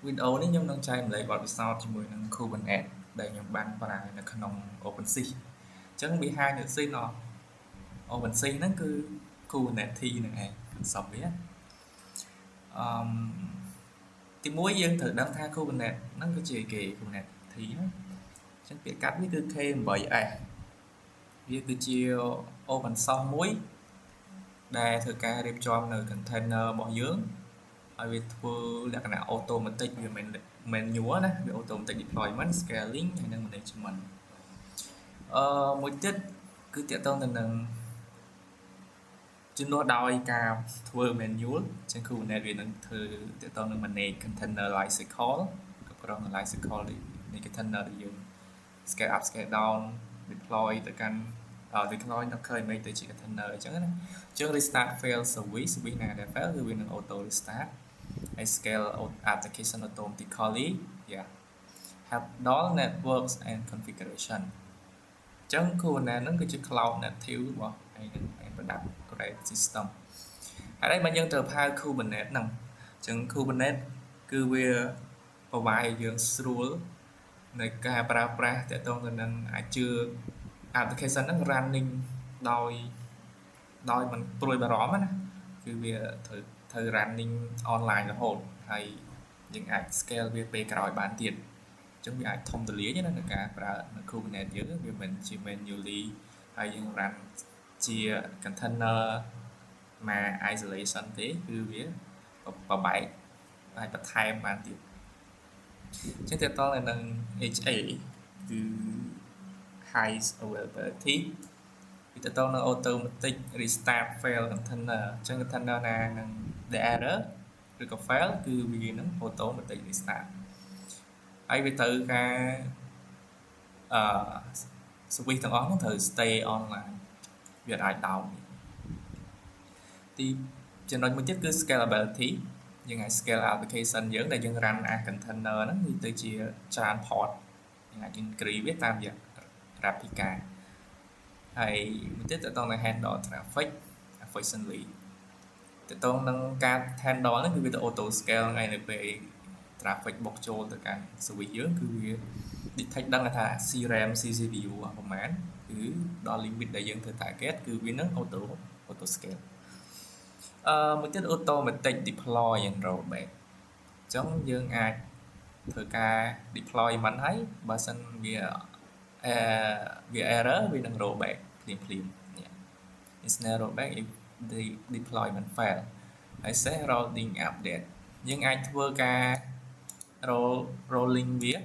video នេះខ្ញុំនឹងចែកម្លែកបទពិសោធន៍ជាមួយនឹង Kubernetes ដែលខ្ញុំបានប្រើនៅក្នុង OpenSea អញ្ចឹង behind the scene of OpenSea ហ្នឹងគឺ Kubernetes ហ្នឹងឯង concept វាអឺទីមួយយើងត្រូវដឹងថា Kubernetes ហ្នឹងគឺជាគេ Kubernetes ហ្នឹងអញ្ចឹងពាក្យកាត់វាគឺ K8s វាគឺជា open source មួយដែលធ្វើការរៀបចំនៅ container របស់យើងឲ្យវាធ្វើលក្ខណៈ automatic វាមិន manual ណាវា automatic deployment scaling ហើយនិង management មួយទៀតគឺតាក់ទងទៅនឹងជំនួសដោយការធ្វើ manual អញ្ចឹង Kubernetes វានឹងធ្វើតាក់ទងនឹង manage container life cycle គ្រប់គ្រង life cycle នៃ container ដែលយើង scale up scale down deploy ទៅកាន់ deploy ដល់ image ទៅជា container អញ្ចឹងណាអញ្ចឹង restart fail service ណាដែល fail គឺវានឹង auto restart ហើយ scale application automatically yeah have dual networks and configuration អញ្ចឹង Kubernetes ហ្នឹងគឺជា cloud native របស់ឯង product system ហើយបានយើងត្រូវផៅ Kubernetes ហ្នឹងអញ្ចឹង Kubernetes គឺវា provide យើងស្រួលនៃការប្រើប្រាស់តាក់ទងទៅនឹងអាចជឿ application ហ្នឹង running ដោយមិនព្រួយបារម្ភណាគឺវាត្រូវ running online រហូតហើយយើងអាច scale វាពេលក្រោយបានទៀតអញ្ចឹងវាអាចធំទូលាយណាក្នុងការប្រើនៅ Kubernetes យើងវាមិនជា manually ហើយយើង run ជា container មក isolation ទេគឺវាបបែកហើយបន្ថែមបានទៀតអញ្ចឹងតើតើនឹង HA គឺ high availability វាទៅនឹង automatic restart fail container អញ្ចឹង container ណានឹង the error ឬក៏ fail គឺវានឹង automatic restart ហើយវាត្រូវការservice ទាំងអស់ហ្នឹងត្រូវ stay online វាអាច down ទីចំណុចមួយទៀតគឺ scalability យើងអាច scale application យើងដែលយើង run អា container ហ្នឹងវាទៅជាច្រើន port យើងអាច increase វាតាមរយៈ replica ហើយមួយទៀតទៅនឹង handle traffic efficiently ទៅតងនឹងការ handle ហ្នឹងគឺវាទៅ auto scale ថ្ងៃនៅពេល traffic បុកចូលទៅកាន់ service យើងគឺវា detect ដឹងថា CRAM CCPU ប្រហែលគឺដល់ limit ដែលយើងធ្វើ target គឺវានឹង auto scale មួយទៀត automatic deploy and rollback អញ្ចឹងយើងអាចធ្វើការ deployment ហើយបើសិនវា error វានឹង rollback ភ្លាមinstant rollback if the deployment fail ហើយ set rolling update យើងអាចធ្វើការ rolling វា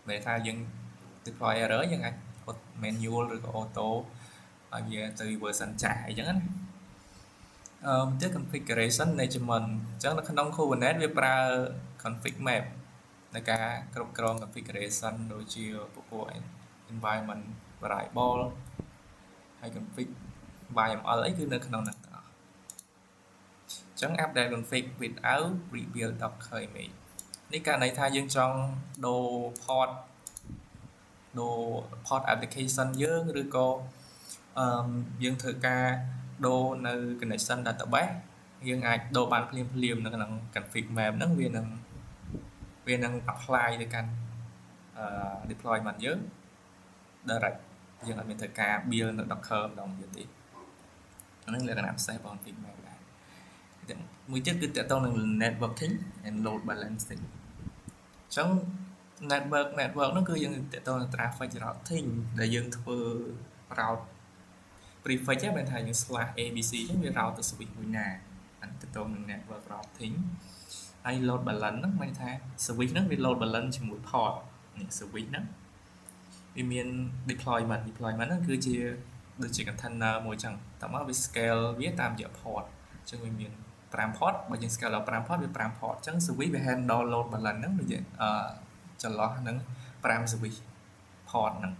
មានថាយើង deploy error យើងអាច manual ឬក៏ auto ឲ្យវាទៅ version ចាស់អីចឹងណាទៅ configuration management អញ្ចឹងនៅក្នុង Kubernetes វាប្រើ config map ในការគ្រប់គ្រង configuration ដូចជាពពួក environment variable ហើយ config YML អីគឺនៅក្នុងហ្នឹងទាំងអស់អញ្ចឹង update config without rebuild docker image នេះករណីថាយើងចង់ដូរ port application យើងឬក៏យើងធ្វើការដូរនៅ connection database យើងអាចដូរបានភ្លាមនៅក្នុង config map ហ្នឹងវានឹង apply ទៅកាន់deployment យើង direct យើងអត់មានត្រូវការ build នៅ docker ម្ដងទៀតទេហ្នឹងលក្ខណៈពិសេសរបស់ config map ដែរមួយទៀតគឺតកតងនឹង networking and load balancing អញ្ចឹង network ហ្នឹងគឺយើងតកតងនឹង traffic routing ដែលយើងធ្វើ route prefix ហ្នឹងមានថាយើង /abc អញ្ចឹងវា route ទៅ switch មួយណាអានេះតកតងនឹង network routing ហើយ load balance ហ្នឹងមានថា switch ហ្នឹងវា load balance ជាមួយ port នេះ switch ហ្នឹងវាមាន deployment ហ្នឹងគឺជាដូចជា container មួយអញ្ចឹងតើមកវា scale វាតាមរយៈ port អញ្ចឹងវាមាន5 port បើយើង scale ដល់5 port វា5 port អញ្ចឹង switch វា handle load balance ហ្នឹងវាចន្លោះនឹង5 switch port ហ្នឹង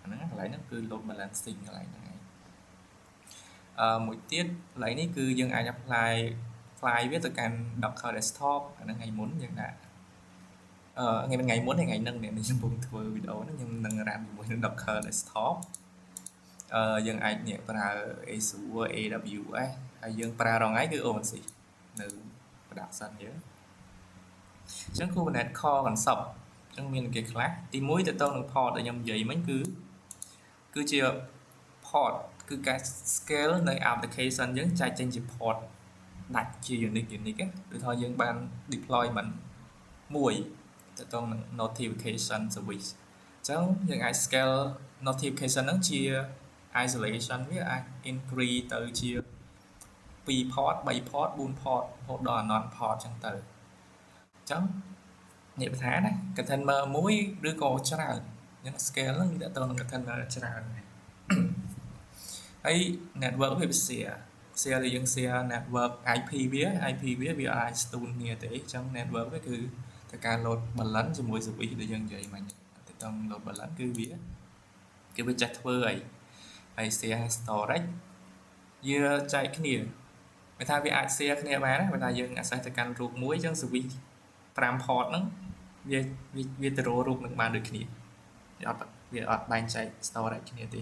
អាហ្នឹងកន្លែងហ្នឹងគឺ load balancing កន្លែងហ្នឹងឯងមួយទៀតកន្លែងនេះគឺយើងអាច apply វាទៅកាន់ Docker desktop អាហ្នឹងថ្ងៃមុនយើងដាក់ថ្ងៃមុនថ្ងៃហ្នឹងអ្នកខ្ញុំកំពុងធ្វើវីដេអូហ្នឹងខ្ញុំនឹង run ជាមួយនឹង Docker desktop យើងអាចប្រើ Azure AWS ហើយយើងប្រើរងថ្ងៃគឺ OpenSea នៅ production យើង ចឹង Kubernetes Core Concept ចឹងមានគេខ្លះទី1ទៅនឹង port ដែលខ្ញុំនិយាយមិញគឺជា port គឺការ scale នៅ application យើងចែកចេញជា port ដាច់ជា unique ដូចថាយើងបាន deployment មួយទៅនឹង notification service ចឹងយើងអាច scale notification ហ្នឹងជា isolation វាអាច increase ទៅជា2 port 3 port 4 port រហូតដល់ non port ចឹងទៅចឹងនិយាយថាណា container មួយឬក៏ច្រើនអញ្ចឹង scale ហ្នឹងវាទៅនឹង container ច្រើនហើយ network វា share ដែលយើង share network IP វាអាចស្ទូនគ្នាទេអញ្ចឹង network វាគឺតែការ load balance ជាមួយ service ដែលយើងនិយាយមិញទៅតាម load balance គឺវាចេះធ្វើហើយ share storage វាចែកគ្នាគេថាវាអាច share គ្នាបានណាបើថាយើង access ទៅកាន់រូបមួយអញ្ចឹង service 5 port ហ្នឹងវាទៅរករូបនឹងបានដូចគ្នាវាអត់បែងចែក storage គ្នាទេ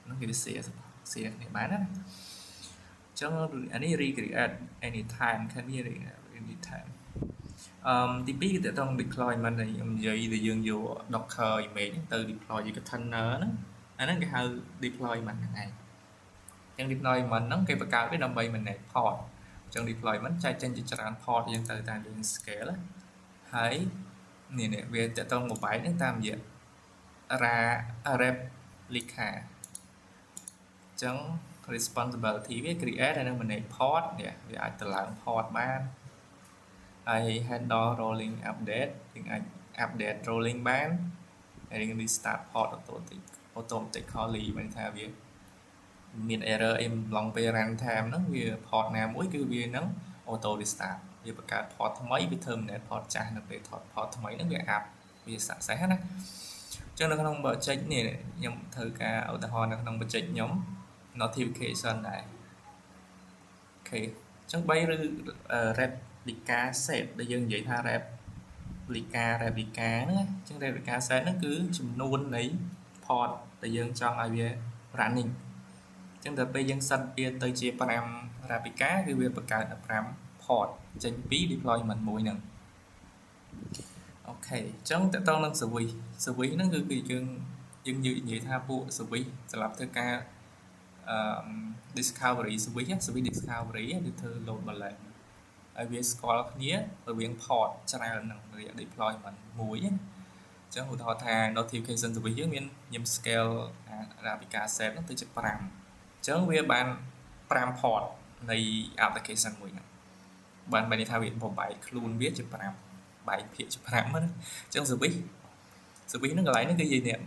ហ្នឹងគេ share គ្នាបានណាអញ្ចឹងអានេះ recreate anytime can be anytime ទី2គឺតើតើ deployment ដែលខ្ញុំនិយាយដែលយើងយក Docker image ទៅ deploy ជា container ហ្នឹងអាហ្នឹងគេហៅ deployment ហ្នឹងឯងអញ្ចឹង deployment ហ្នឹងគេបង្កើតវាដើម្បី manage port អញ្ចឹង deployment ចែកចេញជាច្រើន port យើងទៅតាមយើង scale ហើយនេះវាតើតើ mobile ហ្នឹងតាមរយៈ replica អញ្ចឹង responsibility វា create ហើយនឹង manage port នេះវាអាចទៅឡើង port បានហើយ handle rolling update យើងអាច update rolling បានហើយយើង restart port automatically មានថាវាមាន error អីឡងពេល run time ហ្នឹងវា port ណាមួយគឺវានឹង auto restart វាបង្កើត port ថ្មីវា terminate port ចាស់នៅពេល port ថ្មីហ្នឹងវា up វា success ណាអញ្ចឹងនៅក្នុង project នេះខ្ញុំធ្វើការឧទាហរណ៍នៅក្នុង project ខ្ញុំ notification ដែរអូខេអញ្ចឹង3ឬ replica set ដែលយើងនិយាយថា replica ហ្នឹងអញ្ចឹង replica set ហ្នឹងគឺចំនួននៃ port ដែលយើងចង់ឲ្យវា running អញ្ចឹងដល់ពេលយើង set វាទៅជា5 replica គឺវាបង្កើត5 port ចេញពី deployment មួយហ្នឹងអូខេអញ្ចឹងតើតើនឹង service ហ្នឹងគឺយើងនិយាយថាពួក service សម្រាប់ធ្វើការdiscovery service discovery វាធ្វើ load balance ហើយវាស្គាល់គ្នារវាង port ច្រើននឹងរយៈ deployment មួយអញ្ចឹងឧទាហរណ៍ថា notification service យើងមានខ្ញុំ scale replica set ហ្នឹងទៅជា5អញ្ចឹងវាបាន5 port នៃ application មួយហ្នឹងបានន័យថាវាបំបែកខ្លួនវាជា5បែកភាគជា5ហ្នឹងអញ្ចឹង service ហ្នឹងកន្លែងហ្នឹងគឺយើងអ្នក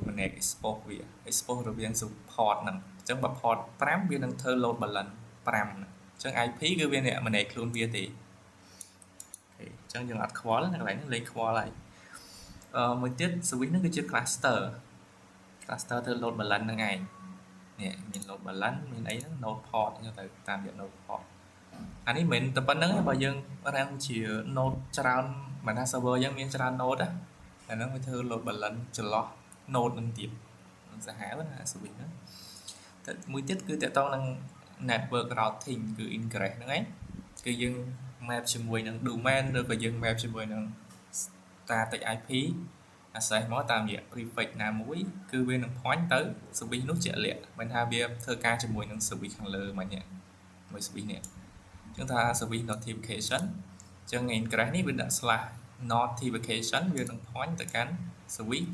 manage expose វា expose រវាង support ហ្នឹងអញ្ចឹងបើ port 5វានឹងធ្វើ load balance 5ហ្នឹងអញ្ចឹង IP គឺវាអ្នក manage ខ្លួនវាទេអញ្ចឹងយើងអត់ខ្វល់នៅកន្លែងហ្នឹងលេងខ្វល់ហើយមួយទៀត service ហ្នឹងគឺជា cluster ធ្វើ load balance ហ្នឹងឯងនេះមាន load balance មានអីហ្នឹង node port អញ្ចឹងទៅតាមរយៈ node port អានេះមិនតែប៉ុណ្្នឹងទេបើយើង run ជា node ច្រើនបើថា server យើងមានច្រើន node អាហ្នឹងវាធ្វើ load balance ចន្លោះ node នឹងទៀតនឹងសាហាវណា service ហ្នឹងតែមួយទៀតគឺតកតងនឹង network routing គឺ ingress ហ្នឹងឯងគឺយើង map ជាមួយនឹង domain ឬក៏យើង map ជាមួយនឹង static IP access មកតាមរយៈ prefix ណាមួយគឺវានឹង point ទៅ service នោះជាក់លាក់មិនថាវាធ្វើការជាមួយនឹង service ខាងលើមិញមួយ service នេះអញ្ចឹងថា service notification អញ្ចឹង ingress នេះវាដាក់ /notification វានឹង point ទៅកាន់ service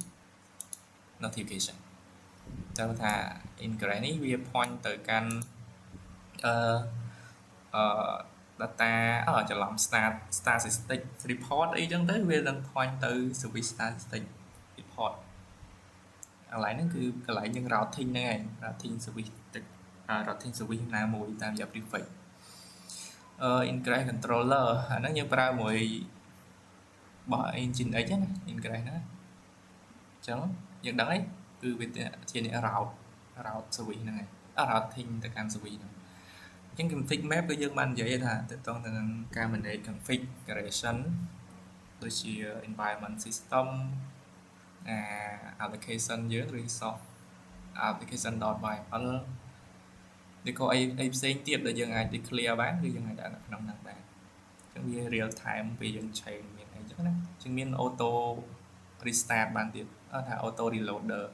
notification ចាំថា ingress នេះវា point ទៅកាន់data ច្រឡំ statistic report អីចឹងទៅវានឹង point ទៅ service statistic report កន្លែងហ្នឹងគឺកន្លែងយើង routing ហ្នឹងឯង routing service ណាមួយតាមរយៈ prefix ingress controller អាហ្នឹងយើងប្រើមួយរបស់ Nginx ណា ingress ហ្នឹងអញ្ចឹងយើងដឹងហើយគឺវាជាអ្នក route service ហ្នឹងឯង routing ទៅកាន់ service ហ្នឹងអញ្ចឹង config map គឺយើងបាននិយាយថាតើតើនឹងការ manage configuration ដូចជា environment system application យើង resource application.yaml ឬក៏អីផ្សេងទៀតដែលយើងអាច declare បានគឺយើងអាចដាក់នៅក្នុងហ្នឹងបានអញ្ចឹងវា real time ពេលយើង change មានអី ណាជាងមាន auto restart បានទៀតថា auto reloader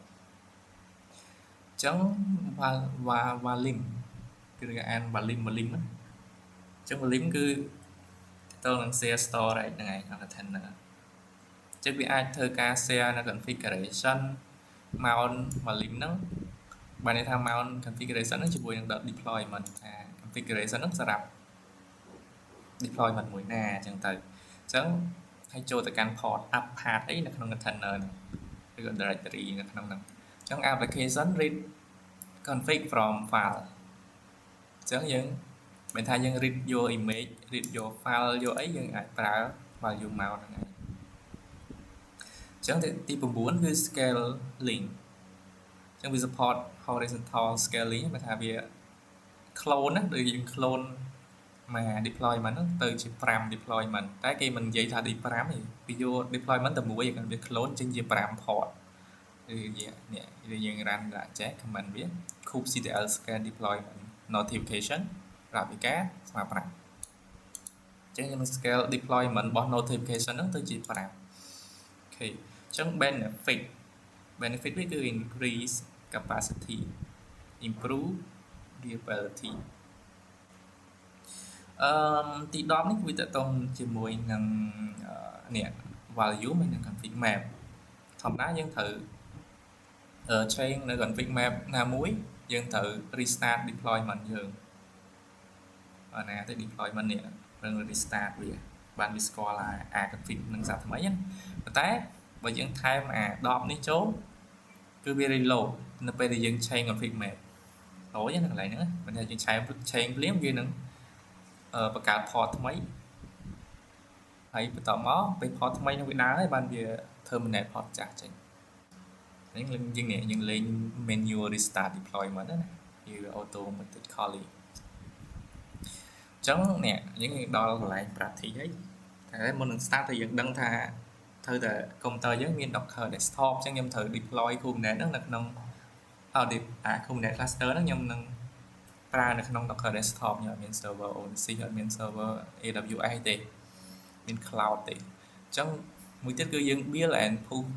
អញ្ចឹង valim គឺគេអាន valim ណាអញ្ចឹង valim គឺទៅនឹង share storage ហ្នឹងឯងក្នុង container អញ្ចឹងវាអាចធ្វើការ share នៅ configuration mount valim ហ្នឹងបានន័យថា mount configuration ហ្នឹងជាមួយនឹង deployment ថា configuration ហ្នឹងសម្រាប់ deployment មួយណាអញ្ចឹងទៅអញ្ចឹងឲ្យចូលទៅកាន់ port up path អីនៅក្នុង container ហ្នឹងឬក៏ directory នៅក្នុងហ្នឹងអញ្ចឹង application read config from file អញ្ចឹងយើងមិនថាយើង read your image read your file យកអីយើងអាចប្រើ value mount ហ្នឹងឯងអញ្ចឹងទី9គឺ scaling អញ្ចឹងវា support horizontal scaling បើថាវា clone ណាដូចយើង clone មក deployment ហ្នឹងទៅជា5 deployment តែគេមិននិយាយថាទី5ទេវាយក deployment តែមួយវា clone ចេញជា5 port ឬយើង run ដាក់ចេះ command វា kubectl scan deployment notification ប្រាប់ពីការស្មើ5អញ្ចឹងយើង scale deployment របស់ notification ហ្នឹងទៅជា5អូខេអញ្ចឹង benefit វាគឺ increase capacity improve reliability ទី10នេះវាតកតងជាមួយនឹងនេះ value មិននឹង config map ធម្មតាយើងត្រូវchange នៅ config map ណាមួយយើងត្រូវ restart deployment យើងណាទៅ deployment នេះនឹង restart វាបានវាស្គាល់អា config នឹងសាថ្មីណាប៉ុន្តែបើយើងថែមអា10នេះចូលគឺវា reload នៅពេលដែលយើង change config map អូយនៅកន្លែងហ្នឹងមិនថាយើង change ភ្លាមវានឹងបង្កើត port ថ្មីហើយបន្តមកពេល port ថ្មីនឹងវាដើរហើយបានវា terminate port ចាស់ចេញយើងលេង menu restart deployment ណាវា automatically អញ្ចឹងនេះយើងដល់កន្លែង practice ហើយតែមុននឹង start ទៅយើងដឹងថាត្រូវតែ computer យើងមាន Docker desktop អញ្ចឹងខ្ញុំត្រូវ deploy Kubernetes ហ្នឹងនៅក្នុងKubernetes cluster ហ្នឹងខ្ញុំនឹងប្រើនៅក្នុង Docker desktop ខ្ញុំអត់មាន server ONC អត់មាន server AWS ទេមាន cloud ទេអញ្ចឹងមួយទៀតគឺយើង build and push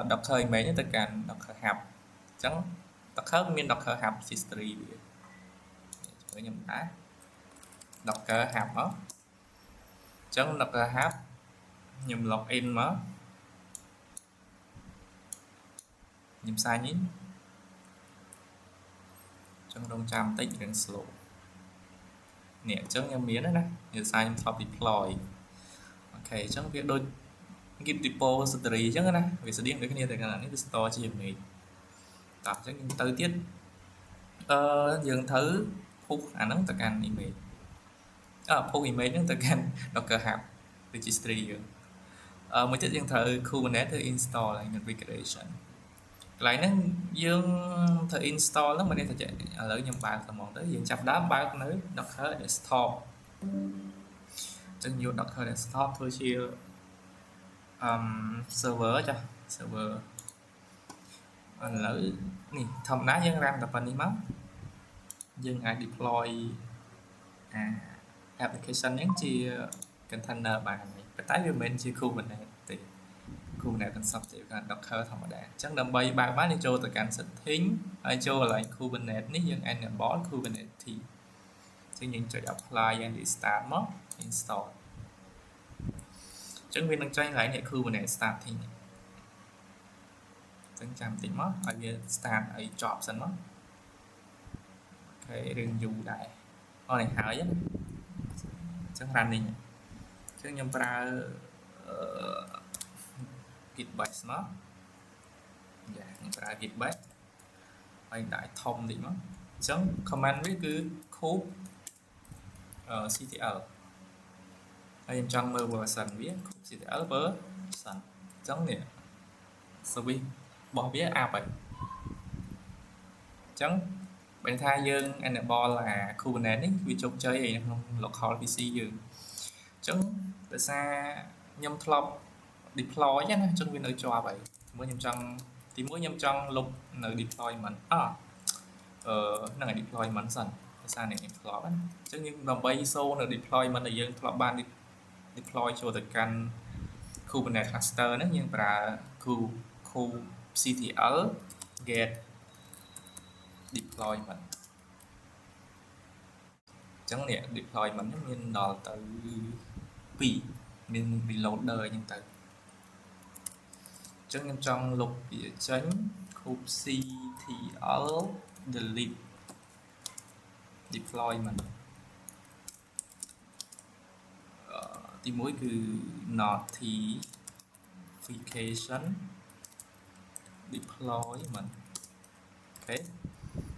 Docker image ទៅកាន់ Docker Hub អញ្ចឹង Docker មាន Docker Hub history វាខ្ញុំដាក់ Docker Hub មកអញ្ចឹង Docker Hub ខ្ញុំ log in មកខ្ញុំ sign in ចឹងរងចាំបន្តិចរឿង slow នេះអញ្ចឹងខ្ញុំមានណាវា sign ខ្ញុំ deploy អូខេអញ្ចឹងវាដូច git repository អញ្ចឹងណាវាស្តៀងដូចគ្នាតែកាលនេះវា store ជា image តោះអញ្ចឹងទៅទៀតយើងត្រូវ push អាហ្នឹងទៅកាន់ image push image ហ្នឹងទៅកាន់ Docker Hub registry យើងមួយទៀតយើងត្រូវ Kubernetes ទៅ install ហើយ configuration កន្លែងហ្នឹងយើងត្រូវ install ហ្នឹងមិនទេតែឥឡូវខ្ញុំបើកតែមកទៅយើងចាប់ដើមបើកនៅ Docker desktop អញ្ចឹងយក Docker desktop ធ្វើជាserver ចា server ឥឡូវនេះធម្មតាយើង run តែប៉ុណ្នេះមកយើងអាច deploy application ហ្នឹងជា container បានប៉ុន្តែវាមិនមែនជា Kubernetes ទេ Kubernetes concept ជា Docker ធម្មតាអញ្ចឹងដើម្បីបើកបានយើងចូលទៅកាន់ setting ហើយចូលកន្លែង Kubernetes នេះយើង enable Kubernetes អញ្ចឹងយើងចុច apply and restart មក install អញ្ចឹងវានឹងចេញកន្លែងនេះ Kubernetes starting អញ្ចឹងចាំបន្តិចមកឲ្យវា start ឲ្យចប់សិនមកអូខេរឿងយូរដែរនេះហើយអញ្ចឹង running អញ្ចឹងខ្ញុំប្រើgit bash មកខ្ញុំប្រើ git bash ហើយដាក់ធំតិចមកអញ្ចឹង command វាគឺ kube ctl ហើយខ្ញុំចង់មើល version វា kube ctl version អញ្ចឹងនេះ service របស់វា up ហើយអញ្ចឹងបើថាយើង enable Kubernetes នេះវាជោគជ័យនៅក្នុង local PC យើងអញ្ចឹងដោយសារខ្ញុំធ្លាប់ deploy ណាអញ្ចឹងវានៅជាប់ហើយមួយខ្ញុំចង់ទីមួយខ្ញុំចង់លុបនៅ deployment ហ្នឹងហើយ deployment សិនដោយសារនេះខ្ញុំធ្លាប់ណាអញ្ចឹងយើងដើម្បី show នៅ deployment ដែលយើងធ្លាប់បាន deploy ចូលទៅកាន់ Kubernetes cluster ហ្នឹងយើងប្រើ kubectl get deployment អញ្ចឹងនេះ deployment ហ្នឹងមានដល់ទៅ2មាន reloader អញ្ចឹងទៅអញ្ចឹងខ្ញុំចង់លុបវាចេញ kubectl delete deployment ទី1គឺ notification deployment អូខេអ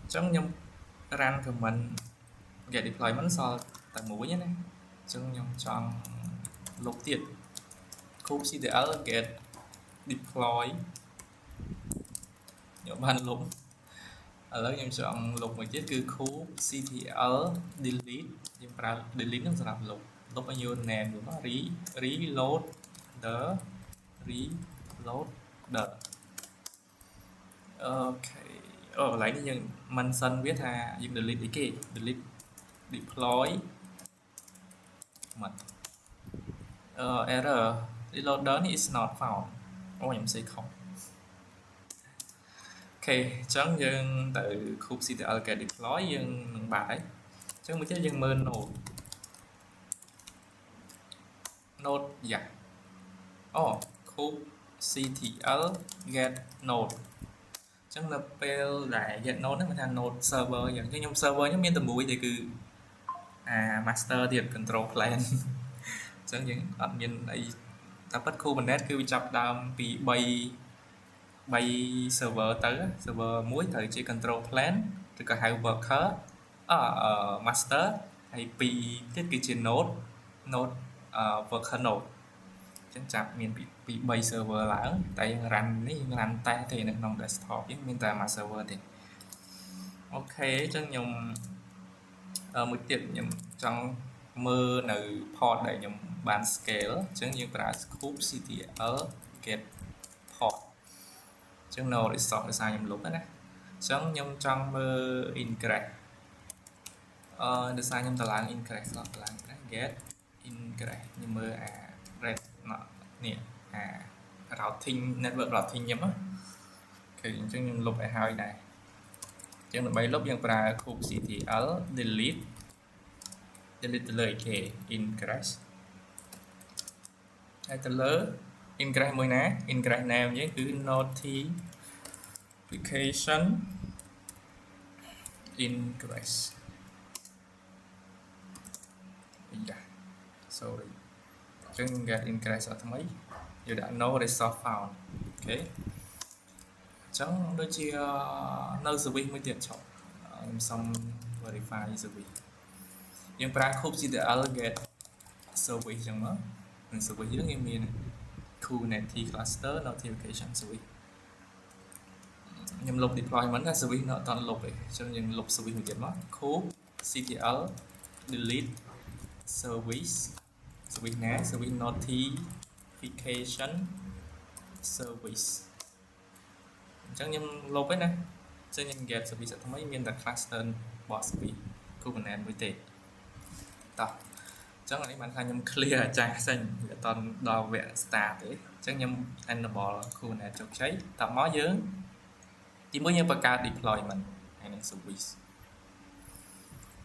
ញ្ចឹងខ្ញុំ run command get deployment សល់តែមួយណាអញ្ចឹងខ្ញុំចង់លុបទៀត kubectl get deploy ខ្ញុំបានលុបឥឡូវខ្ញុំចង់លុបមួយទៀតគឺ kubectl delete យើងប្រើ delete ហ្នឹងសម្រាប់លុបឲ្យយក name មក reload theអូខេកន្លែងនេះយើងមិនសិនវាថាយើង delete អីគេ delete deploy មក error reloader នេះ is not found ខ្ញុំសេខុសអូខេអញ្ចឹងយើងទៅ kubectl get deploy យើងនឹងបាត់ហើយអញ្ចឹងមួយទៀតយើងមើល node យ៉ាkubectl get node អញ្ចឹងនៅពេលដែល get node ហ្នឹងមានថា node server យ៉ាងខ្ញុំ server ខ្ញុំមានតែមួយទេគឺmaster ទៀត control plane អញ្ចឹងយើងអត់មានអីតែប៉ិត Kubernetes គឺវាចាប់ដើមពី3 server ទៅ server មួយត្រូវជា control plane ឬក៏ហៅ worker master ហើយ2ទៀតគឺជា node worker node អញ្ចឹងចាប់មានពី3 server ឡើងតែយើង run នេះយើង run តែទេនៅក្នុង desktop យើងមានតែមួយ server ទេអូខេអញ្ចឹងខ្ញុំមួយទៀតខ្ញុំចង់មើលនៅ port ដែលខ្ញុំបាន scale អញ្ចឹងយើងប្រើ kubectl get port អញ្ចឹង no resource ដោយសារខ្ញុំលុបណាអញ្ចឹងខ្ញុំចង់មើល ingress ដោយសារខ្ញុំតឡើង ingress តឡើង get ingress ខ្ញុំមើលred នេះrouting network routing ខ្ញុំណាគឺអញ្ចឹងខ្ញុំលុបឲ្យហើយដែរអញ្ចឹងដើម្បីលុបយើងប្រើ kubectl delete ទៅលើគេ ingress ហើយទៅលើ ingress មួយណា ingress name យើងគឺ notification ingress យ៉ា sorry អញ្ចឹង get ingress អត់ថ្មីយើងដាក់ no resource found អូខេអញ្ចឹងដូចជានៅ service មួយទៀតចុះខ្ញុំសុំ verify service យើងប្រើ kubectl get service ចឹងមកនិង service យើងមាន Kubernetes cluster notification service ខ្ញុំលុប deployment តែ service នៅអត់លុបទេអញ្ចឹងយើងលុប service មួយទៀតមក kubectl delete service ណា service notification service អញ្ចឹងខ្ញុំលុបហើយណាអញ្ចឹងខ្ញុំ get service ថ្មីមានតែ cluster box service Kubernetes មួយទេតោះអញ្ចឹងនេះបានថាខ្ញុំ clear អាចារ្យផ្សេងវាអត់ដល់វគ្គ start ទេអញ្ចឹងខ្ញុំ enable Kubernetes ជោគជ័យតោះមកយើងទីមួយយើងបង្កើត deployment ហើយនឹង service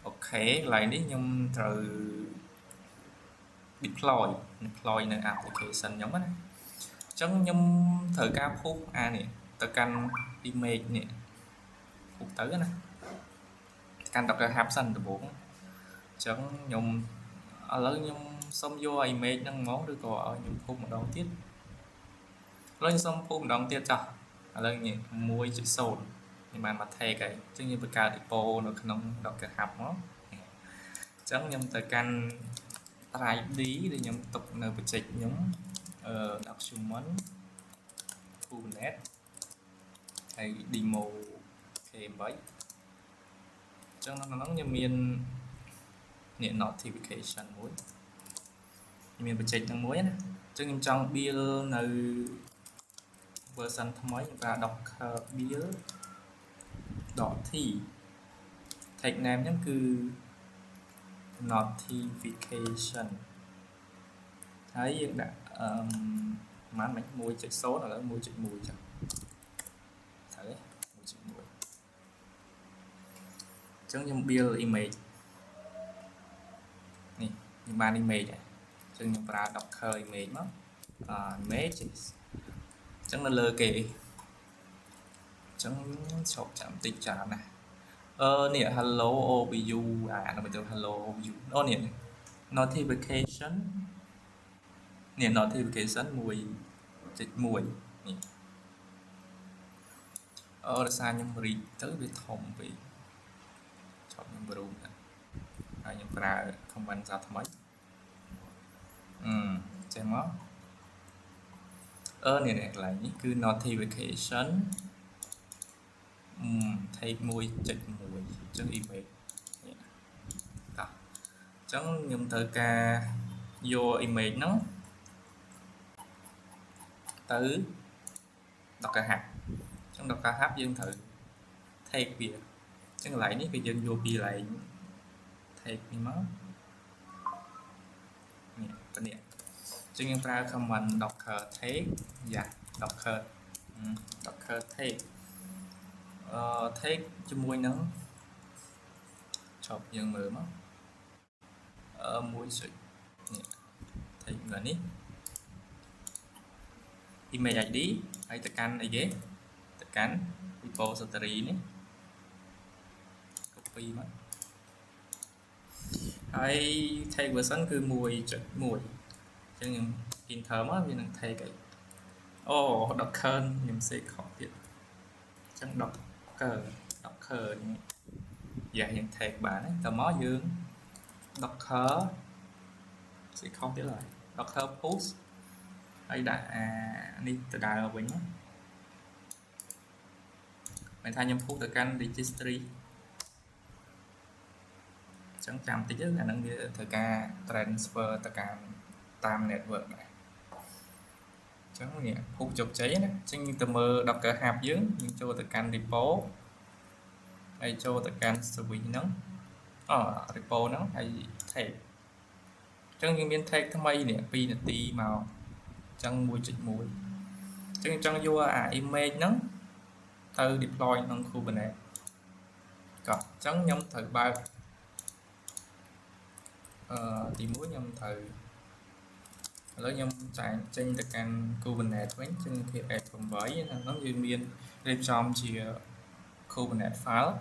អូខេកន្លែងនេះខ្ញុំត្រូវ deploy នៅ application ខ្ញុំណាអញ្ចឹងខ្ញុំត្រូវការ push នេះទៅកាន់ image នេះ push ទៅណាកាន់ Docker Hub សិនដំបូងអញ្ចឹងខ្ញុំឥឡូវខ្ញុំសុំយក image ហ្នឹងមកឬក៏ឲ្យខ្ញុំ push ម្ដងទៀតឥឡូវខ្ញុំសុំ push ម្ដងទៀតចាស់ឥឡូវនេះ 1.0 ខ្ញុំបានមក take ហើយអញ្ចឹងយើងបង្កើត repo នៅក្នុង Docker Hub មកអញ្ចឹងខ្ញុំទៅកាន់ drive D ដែលខ្ញុំទុកនៅបច្ចេកខ្ញុំdocument Kubernetes ហើយ demo K8 អញ្ចឹងក្នុងហ្នឹងខ្ញុំមាននេះ notification មួយមានបច្ចេកហ្នឹងមួយណាអញ្ចឹងខ្ញុំចង់ build នៅ version ថ្មីខ្ញុំប្រើ docker build.t tag name ខ្ញុំគឺ notification ហើយយើងដាក់ម៉ានមិន 1.0 ឥឡូវ 1.1 ចុះត្រូវទេ 1.1 អញ្ចឹងខ្ញុំ build image នេះខ្ញុំបាន image ហើយអញ្ចឹងខ្ញុំប្រើ docker image មកimages អញ្ចឹងនៅលើគេអញ្ចឹងឈប់ចាំតិចច្រើនណាស់នេះ hello OBU នៅទៅ hello OBU អូនេះ notification នេះ notification 1.1 នេះដោយសារខ្ញុំ read ទៅវាធំពេកឈប់ខ្ញុំ room ហើយខ្ញុំប្រើ comment សារថ្មីចេះមកនេះកន្លែងនេះគឺ notification take 1.1 អញ្ចឹង image នេះតោះអញ្ចឹងខ្ញុំត្រូវការយក image ហ្នឹងទៅ Docker Hub អញ្ចឹង Docker Hub យើងត្រូវ take វាអញ្ចឹងកន្លែងនេះគឺយើងយកពីកន្លែង take នេះមកនេះទៅនេះអញ្ចឹងយើងប្រើ command docker take docker take take ជាមួយនឹងឈប់យើងមើលមកមួយនេះ take លើនេះ image id ហើយទៅកាន់អីគេទៅកាន់ repository នេះ copy មកហើយ take version គឺ 1.1 អញ្ចឹងខ្ញុំ enter មកវានឹង take អីdocker ខ្ញុំសេខខទៀតអញ្ចឹង docker នេះយើង take បានហើយតមកយើង docker សេខខទៀតហើយ docker push ហើយដាក់នេះទៅដើរវិញមិនថាខ្ញុំ push ទៅកាន់ registry អញ្ចឹងចាំតិចទៅអានឹងវាត្រូវការ transfer ទៅកាន់តាម network ដែរអញ្ចឹងនេះ push ជោគជ័យណាអញ្ចឹងទៅមើល Docker Hub យើងចូលទៅកាន់ repo ហើយចូលទៅកាន់ switch ហ្នឹងrepo ហ្នឹងហើយ take អញ្ចឹងយើងមាន take ថ្មីនេះ 2 នាទីមកអញ្ចឹង 1.1 អញ្ចឹងចង់យកអា image ហ្នឹងទៅ deploy ក្នុង Kubernetes ក៏អញ្ចឹងខ្ញុំត្រូវបើកទី1ខ្ញុំត្រូវឥឡូវខ្ញុំចេញទៅកាន់ Kubernetes វិញចឹងធាតុ F8 ហ្នឹងយើងមានរៀបចំជា Kubernetes file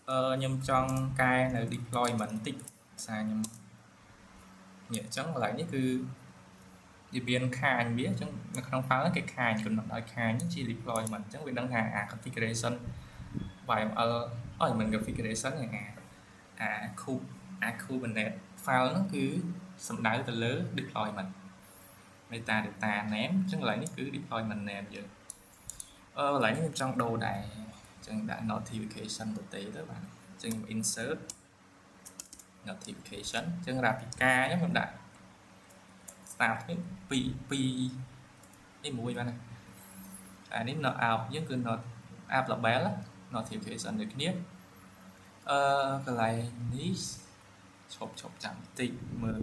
ខ្ញុំចង់កែនៅ deployment បន្តិចសារខ្ញុំនេះអញ្ចឹងកន្លែងនេះគឺវាមានខាញវាអញ្ចឹងនៅក្នុង file គេខាញកំណត់ឲ្យខាញជា deployment អញ្ចឹងវាដឹងថាអា configuration YML មិន configuration ទេKubernetes file ហ្នឹងគឺសំដៅទៅលើ deployment metadata name អញ្ចឹងកន្លែងនេះគឺ deployment name យើងកន្លែងនេះខ្ញុំចង់ដូរដែរអញ្ចឹងដាក់ notification ទៅបាទអញ្ចឹងខ្ញុំ insert notification អញ្ចឹង Rapika ខ្ញុំដាក់ start នេះ2មួយបាទណាតែនេះ not out យើងគឺ not app label notification ដូចគ្នាកន្លែងនេះឈប់ចាំតិចមើល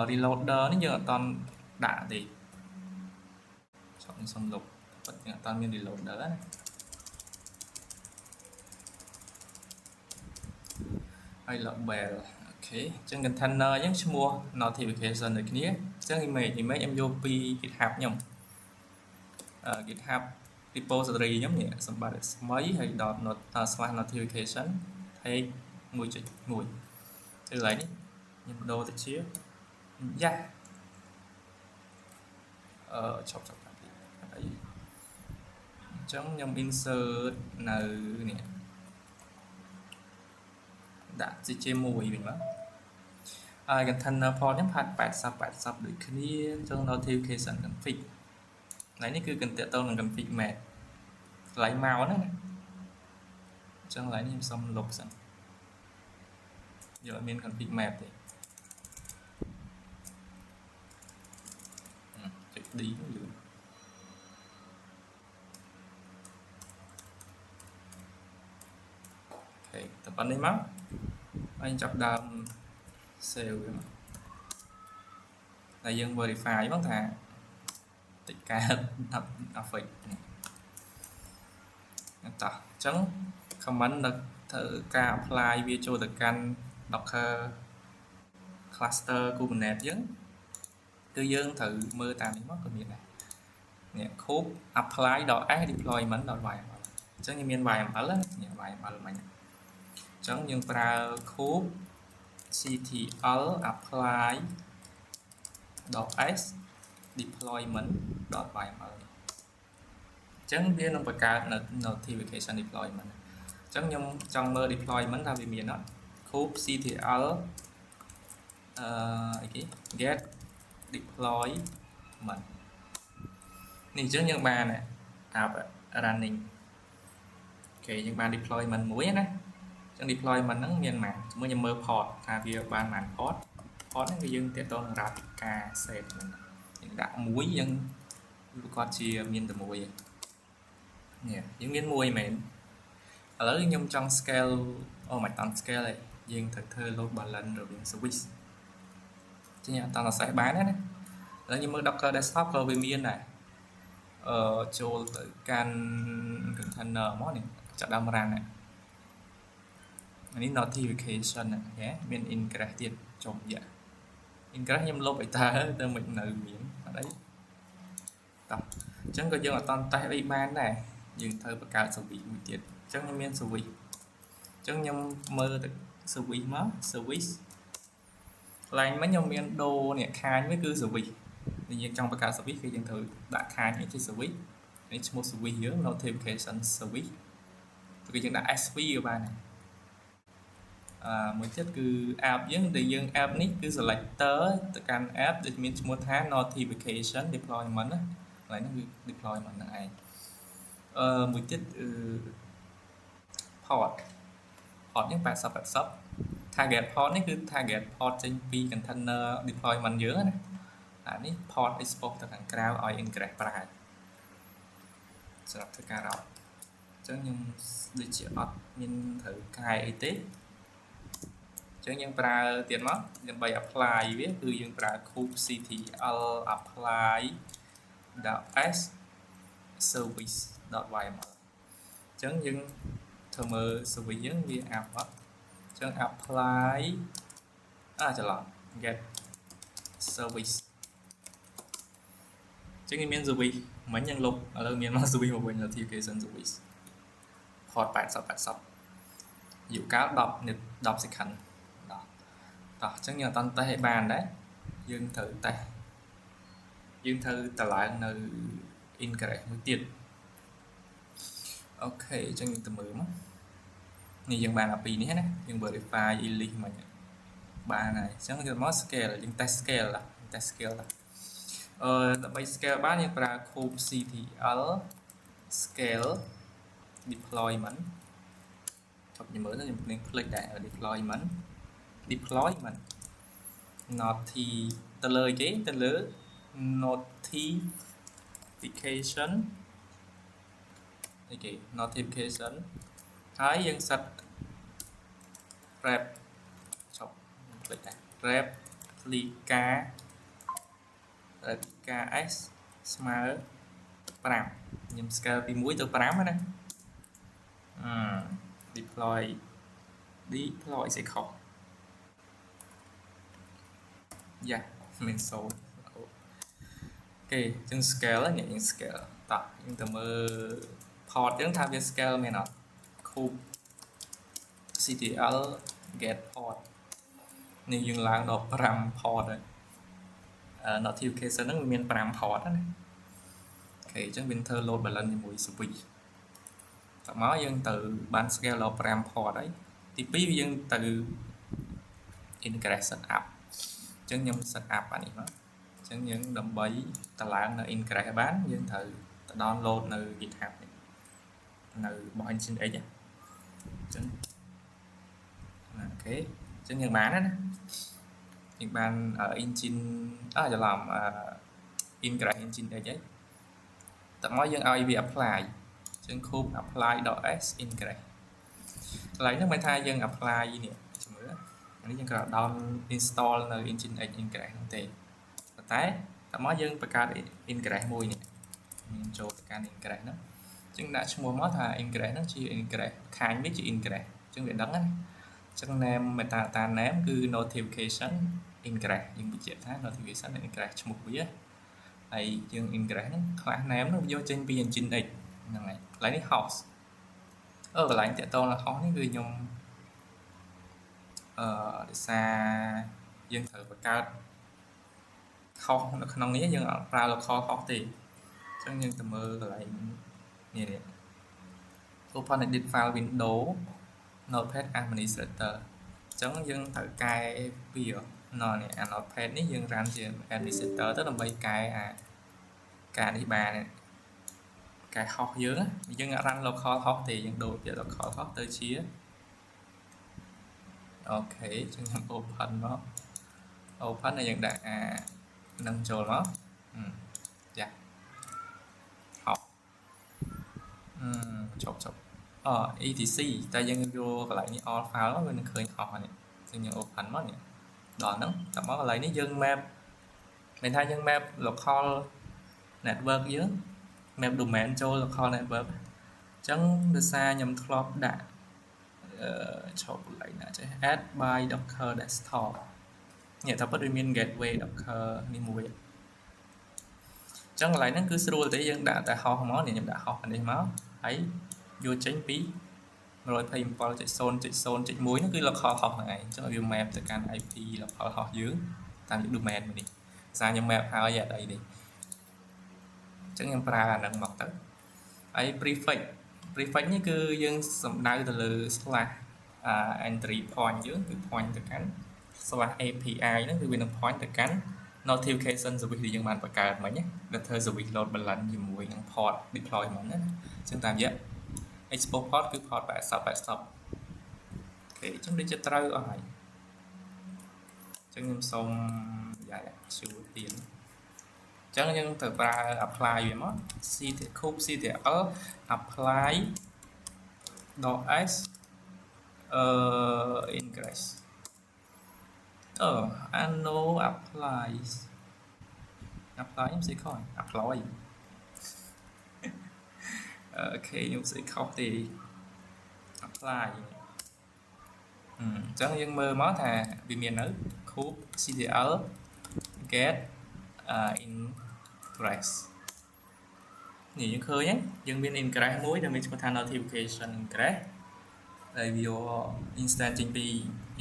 reloader នេះយើងអត់តន់ដាក់ទេឈប់សុំលុបប៉ុន្តែអត់តន់មាន reloader ណាហើយ label អូខេអញ្ចឹង container អញ្ចឹងឈ្មោះ notification ដូចគ្នាអញ្ចឹង image ខ្ញុំយកពី GitHub ខ្ញុំGitHub repository ខ្ញុំនេះសម្បត្តិថ្មីហើយ ./notification take 1.1 ទៅកន្លែងនេះខ្ញុំដូរទៅជាឈប់តាមទីអីអញ្ចឹងខ្ញុំ insert នៅនេះដាក់ CJ1 វិញមកហើយ container port ខ្ញុំផាត់80ដូចគ្នាអញ្ចឹង notification config កន្លែងនេះគឺកន្ទាក់ទៅនឹង config map កន្លែងមកហ្នឹងណាអញ្ចឹងកន្លែងនេះខ្ញុំសុំលុបសិនយកអត់មាន config map ទេចុច D ហ្នឹងលឿនអូខេតែប៉ុណ្្នេះមកហើយចាប់ដើម save វាមក là dân verify mất thà tất cả affix ta chẳng comment được thử cả apply vi cho được căn Docker cluster Kubernetes chứ cứ dân thử mơ tạm đi mất cái này nè khúc apply dot add deployment dot vài chẳng như miền vài mà lớn nhẹ vài mà mình chẳng nhưng pra khúc ctl apply dot s deployment dot vài mà chẳng biết nó phải cả notification deployment chẳng nhưng trong mơ deployment là vì miền đó khúc ctl get deployment này chứ những bạn này app running ok những bạn deployment mũi này trong deployment nó miền mạng mới như mơ port à vì bạn mạng port nó người dân tiếp tục đặt ca set những đã mũi dân con chia miền từ mũi nè những miền mũi mềm ở lớn nhưng trong scale mạch toàn scale này dân thực thơ load balance rồi biến switch chứ nhà toàn là sẽ bán đấy là như mơ Docker desktop cơ về miền này cho tới can container món này chặt đam rang này này notification này nhé bên ingress tiền trồng dạ ingress nhâm lô phải ta từ mình nợ miễn ở đấy tập chẳng có dân là toàn tay bị ban này dừng thời bất cả sự bị một tiền chẳng như miền sự bị chẳng nhâm mơ được sự bị mất service lành mấy nhâm miền đồ này khai mới cứ sự bị tuy nhiên trong tất cả service khi dân thử đã khai những cái service những một service dưới notification service thì dân đã SV ở bài này mới chất cứ app dưới thì dân app nick cứ select tới tất cả app để mình một tháng notification deployment lại nó deployment này mới chất port những bạn sub target port này cứ target port trên pi container deployment dưới nàyนี้ port export ទៅខាងក្រៅឲ្យ ingress ប្រើសម្រាប់ធ្វើការរកអញ្ចឹងខ្ញុំដូចជាអត់មានត្រូវកាយអីទេអញ្ចឹងយើងប្រើទៀតមកដើម្បី apply វាគឺយើងប្រើ kube ctl apply .s service.yml អញ្ចឹងយើងធ្វើមើល service យើងវា app អត់អញ្ចឹង apply ច្រឡំ get service chứ cái miếng service mấy nhân lục ở đây miếng mà service một bên là notification service port 8080dụ cáo đọc sẽ khẩn đó chắc nhờ tao tay bàn đấy dương thử tay dương thử trả lại nơi incorrect mới tiền ok cho những từ mới mà này dương bàn là pin hết đấy dương verify ili mà ba này chắc là mod scale là dương test scale làដើម្បី scale បានយើងប្រើ kube ctl scale deployment ចាប់ខ្ញុំមើលទៅខ្ញុំនឹង click ដែរ deployment noti ទៅលើគេទៅលើ notification នេះគេ notification ហើយយើង set rep ចប់ click ដែរ replica s ស្មើ5ខ្ញុំ scale ពី1ទៅ5ណាdeploy sẽខុសយ៉ាមានសូនអូខេចឹង scale នេះយើង scale តោះយើងទៅមើល port យើងថាវា scale មែនអត់ kube ctl get port នេះយើងឡើងដល់5 port ហើយnotification ហ្នឹងមាន5 port ណាអូខេអញ្ចឹង winter load balance ជាមួយ switch តមកយើងទៅបាន scale ដល់5 port ហើយទី2យើងទៅ ingress setup អញ្ចឹងខ្ញុំ setup អានេះមកអញ្ចឹងយើងដើម្បីតម្លើងនៅ ingress បានយើងត្រូវទៅ download នៅ GitHub នៅរបស់ Nginx អញ្ចឹងអូខេអញ្ចឹងយើងបានណាយើងបាន engine ច្រឡំ ingress engine អីហ្នឹងតមកយើងឲ្យវា apply អញ្ចឹង kube apply.s ingress កន្លែងហ្នឹងមិនថាយើង apply នេះជំរឿអានេះយើងក៏ down install នៅ engine x ingress ហ្នឹងទេ តែមកយើងបង្កើត ingress មួយនេះយើងចូលទៅកាន់ ingress ហ្នឹងអញ្ចឹងដាក់ឈ្មោះមកថា ingress ហ្នឹងជា ingress ខាងនេះជា ingress អញ្ចឹងវាដឹងណាអញ្ចឹង name metadata name គឺ notification ingress យើងបញ្ជាក់ថា notification ingress ឈ្មោះវាហើយយើង ingress ហ្នឹង class name ហ្នឹងយកចេញពី engine x ហ្នឹងហើយកន្លែងនេះ host កន្លែងតាក់ទងនឹង host នេះគឺខ្ញុំដោយសារយើងត្រូវបង្កើត host នៅក្នុងនេះយើងអត់ប្រើ local host ទេអញ្ចឹងយើងទៅមើលកន្លែងនេះ open edit file window notepad administrator អញ្ចឹងយើងត្រូវកែវានេះអា notepad នេះយើង run ជា administrator ទៅដើម្បីកែការនេះបានកែ host យើងអត់ run local host ទេយើងដូរពី local host ទៅជាអូខេអញ្ចឹងខ្ញុំ open មក open ហើយយើងដាក់នឹងចូលមកចា host ជប់etc តែយើងយកកន្លែងនេះ all file វានឹងឃើញ host នេះអញ្ចឹងយើង open មកនេះដល់ហ្នឹងតែមកកន្លែងនេះយើង map មានថាយើង map local network យើង map domain ចូល local network អញ្ចឹងដោយសារខ្ញុំធ្លាប់ដាក់ឈប់កន្លែងណាចេះ add by docker desktop នេះតែពិតវាមាន gateway docker នេះមួយអញ្ចឹងកន្លែងហ្នឹងគឺស្រួលទេយើងដាក់តែ host មកនេះខ្ញុំដាក់ host នេះមកហើយយកចេញពី 127.0.0.1 ហ្នឹងគឺ local host ហ្នឹងឯងអញ្ចឹងវា map ទៅកាន់ IP local host យើងតាម domain មួយនេះសារខ្ញុំ map ហើយអត់អីទេអញ្ចឹងខ្ញុំប្រើអាហ្នឹងមកទៅហើយ prefix នេះគឺយើងសំដៅទៅលើ slash entry point យើងគឺ point ទៅកាន់ slash API ហ្នឹងគឺវានឹង point ទៅកាន់ notification service ដែលយើងបានបង្កើតមិញណាដែលធ្វើ service load balance ជាមួយនឹង port deployment ណាអញ្ចឹងតាមរយៈ export port គឺ port 80អូខេអញ្ចឹងដូចជាត្រូវអស់ហើយអញ្ចឹងខ្ញុំសូមយ៉ាជួទៀតអញ្ចឹងយើងត្រូវប្រើ apply វាមក ctl apply .s ingress ano apply ខ្ញុំសេខន apply អូខេខ្ញុំសេខទេ apply អញ្ចឹងយើងមើលមកថាវាមាននៅ ctl get ingress នេះយើងឃើញយើងមាន ingress មួយដែលមានឈ្មោះថា notification ingress ដែលវា instance ចេញពី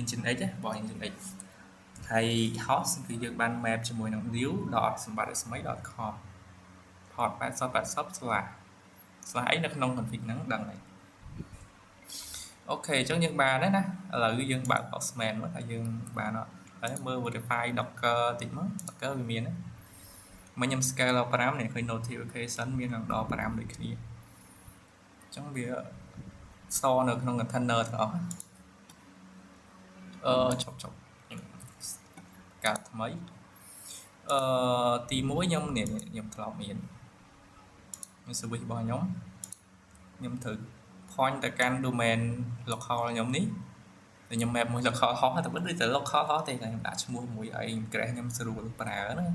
engine x របស់ engine x ហើយ host គឺយើងបាន map ជាមួយនឹង new.sambatrasmi.com port 8080// អីនៅក្នុង config ហ្នឹងដឹងហើយអូខេអញ្ចឹងយើងបានហើយណាឥឡូវយើងបើក Postman មកហើយយើងបានអត់ហើយមើល verify docker តិចមក docker វាមានណាមកខ្ញុំ scale ដល់5នេះឃើញ notification មានដល់5ដូចគ្នាអញ្ចឹងវាសនៅក្នុង container ទាំងអស់ជប់កាត់ថ្មីទី1ខ្ញុំធ្លាប់មានservice របស់ខ្ញុំត្រូវ point ទៅកាន់ domain local ខ្ញុំនេះតែខ្ញុំ map មួយ local host តែមិនដូចតែ local host ទេខ្ញុំដាក់ឈ្មោះមួយឲ្យ ingress ខ្ញុំស្រួលប្រើណា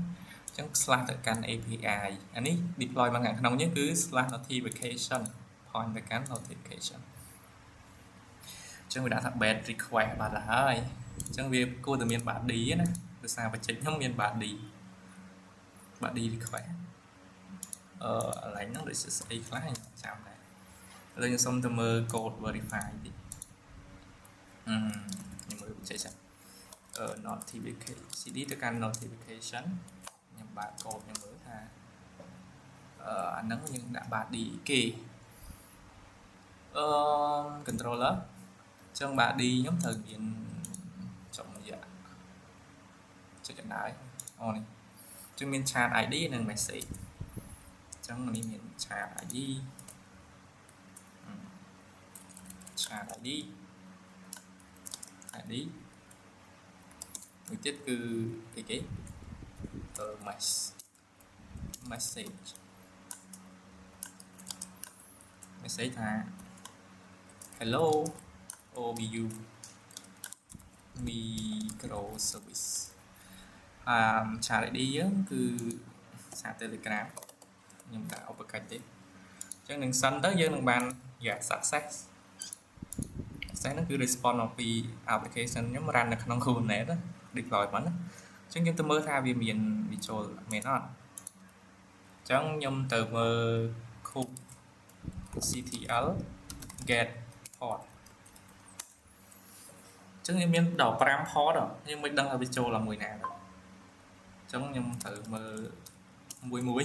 អញ្ចឹង slash ទៅកាន់ API អានេះ deploy មកខាងក្នុងនេះគឺ /notification point ទៅកាន់ notification អញ្ចឹងវាដាក់ថា bad request បាត់ហើយអញ្ចឹងវាគួរតែមាន body ណាដោយសារ project ខ្ញុំមាន body request កន្លែងហ្នឹងដូចស្អីខ្លះខ្ញុំចាំដែរឥឡូវខ្ញុំសុំទៅមើល code verify តិចខ្ញុំមើលបញ្ចេញសិនnotification cd ទៅកាន់ notification ខ្ញុំបើក code ខ្ញុំមើលថាអាហ្នឹងយើងដាក់ body គេ controller អញ្ចឹង body ខ្ញុំត្រូវមានចុងរយៈចុចកណ្ដាលអូនេះអញ្ចឹងមាន chat ID និង message អញ្ចឹងនេះមាន chat ID chat ID មួយទៀតគឺអីគេmessage ថា hello OBU microservice Channel ID យើងគឺសារ Telegram ខ្ញុំដាក់ឧបកិច្ចទេអញ្ចឹងនឹងសិនទៅយើងនឹងបាន success ហ្នឹងគឺ response មកពី application ខ្ញុំ run នៅក្នុង Kubernetes deployment ណាអញ្ចឹងយើងទៅមើលថាវាមានវាចូលមែនអត់អញ្ចឹងខ្ញុំទៅមើល kubectl get port អញ្ចឹងខ្ញុំមានដល់5 port ខ្ញុំមិនដឹងថាវាចូលឡើងមួយណាទេអញ្ចឹងខ្ញុំត្រូវមើលមួយ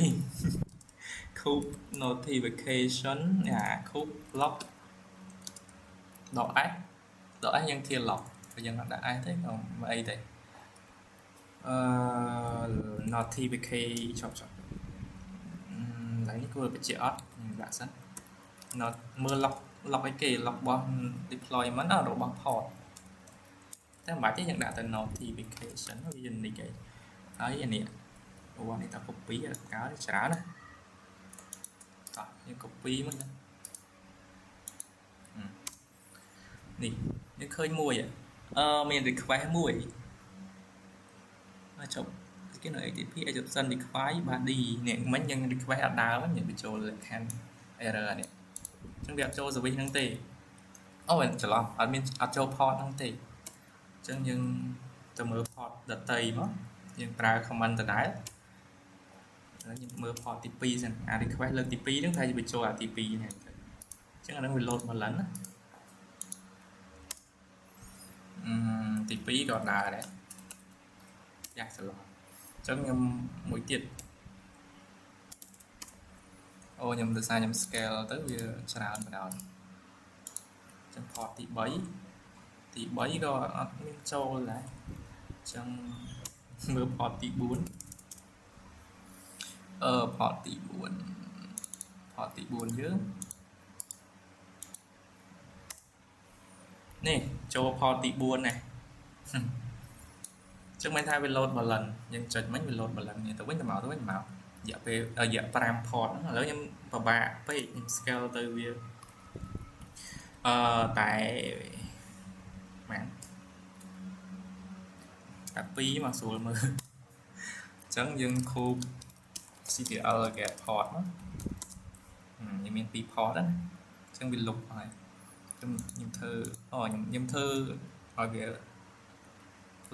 kube notification kube log .s យើងធាន log បើយើងអត់ដាក់ s ទេក៏មិនអីទេnotification ចុះឡើងនេះគួរបញ្ជាក់អត់ខ្ញុំដាក់សិន not មើល log អីគេ log របស់ deployment របស់ port តែមិនបាច់ទេយើងដាក់ទៅ notification វា unique ឯងហើយអានេះអូនេះតើ copy កើតច្រើនណាតោះយើង copy មកនេះយើងឃើញមួយមាន request មួយមកចុះគេនៅ HTTP exception request body នេះមិញយើង request អត់ដើមយើងបញ្ចូលលក្ខខណ្ឌ error នេះអញ្ចឹងវាអត់ចូល service ហ្នឹងទេអូច្រឡំអត់មានអត់ចូល port ហ្នឹងទេអញ្ចឹងយើងទៅមើល port ដតីមកយើងប្រើ comment ដដែលហើយយើងមើល port ទី2សិនrequest លើកទី2ហ្នឹងថាវាចូលទី2ហ្នឹងអញ្ចឹងអាហ្នឹងវា load មួយlầnណាទី2ក៏ដើរដែរយ៉ាច្រឡំអញ្ចឹងខ្ញុំមួយទៀតអូខ្ញុំដោយសារខ្ញុំ scale ទៅវាច្រើនបណ្ដោយអញ្ចឹង port ទី3ក៏អត់មានចូលដែរអញ្ចឹងមើល port ទី4 port ទី4យើងនេះចូល port ទី4នេះចឹងមិនថាវា load មួយlầnយើងចុចមិញវា load មួយlầnទៅវិញទៅមករយៈពេលរយៈ5 port ហ្នឹងឥឡូវខ្ញុំពិបាកពេកខ្ញុំ scale ទៅវាតែបានតែ2មកស្រួលមើលអញ្ចឹងយើង kubectl get port មកយើងមាន2 port ហ្នឹងអញ្ចឹងវាលុបហើយខ្ញុំធ្វើខ្ញុំធ្វើឲ្យវា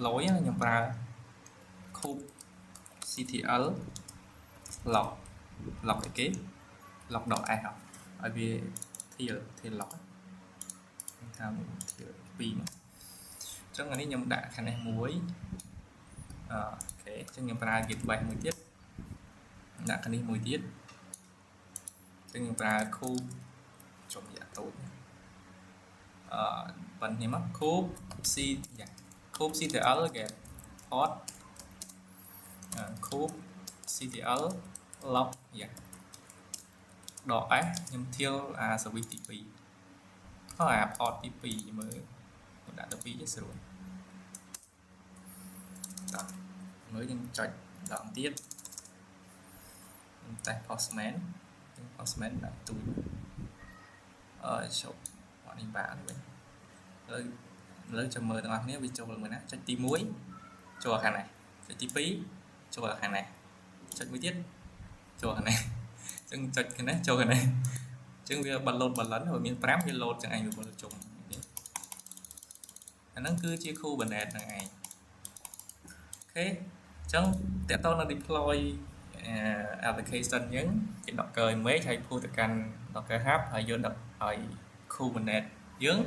លយខ្ញុំប្រើ kubectl log អីគេ log.s ឲ្យវាធាន log ខ្ញុំថាធាន2មកអញ្ចឹងអានេះខ្ញុំដាក់ខាងនេះមួយអូខេអញ្ចឹងខ្ញុំប្រើ git bash មួយទៀតដាក់ខាងនេះមួយទៀតអញ្ចឹងខ្ញុំប្រើ kube ចំរយៈតូចប៉ុណ្ណេះមក kubectl get port kubectl log .s ខ្ញុំធាលservice ទី2port ទី2មើលដាក់ទៅ2ស្រួលតោះមើលយើងចុចម្ដងទៀតតែ postman ដាក់ទូជប់អត់នេះបានវិញឥឡូវចាំមើលទាំងអស់គ្នាវាចូលមួយណាចុចទី1ចូលខាងនេះចុចទី2ចូលខាងនេះចុចមួយទៀតចូលខាងនេះអញ្ចឹងចុចខាងនេះចូលខាងនេះអញ្ចឹងវាបន្លូតbalance ហើយមាន5វា load ចឹងឯងវាជុំអាហ្នឹងគឺជា Kubernetes ហ្នឹងឯងអូខេអញ្ចឹងតើតើនៅ deploy application យើងជា Docker image ហើយ push ទៅកាន់ Docker Hub ហើយយកឲ្យ Kubernetes យើង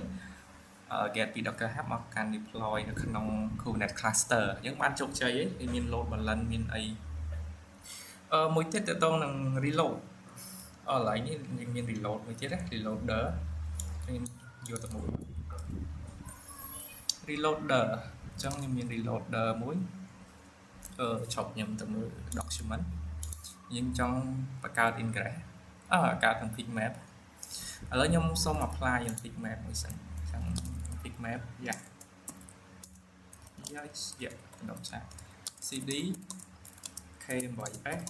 get ពី Docker Hub មកកាន់ deploy នៅក្នុង Kubernetes cluster យើងបានជោគជ័យហើយមាន load balance មានអីមួយទៀតតើតើនឹង reload ឥឡូវនេះយើងមាន reload មួយទៀត reloader ខ្ញុំយកទៅមួយ reloader អញ្ចឹងខ្ញុំមាន reloader មួយឈប់ខ្ញុំទៅមើល document យើងចង់បង្កើត ingress កើត config map ឥឡូវខ្ញុំសូម apply config map មួយសិនចឹង config map ក្នុងឆាត cd k8s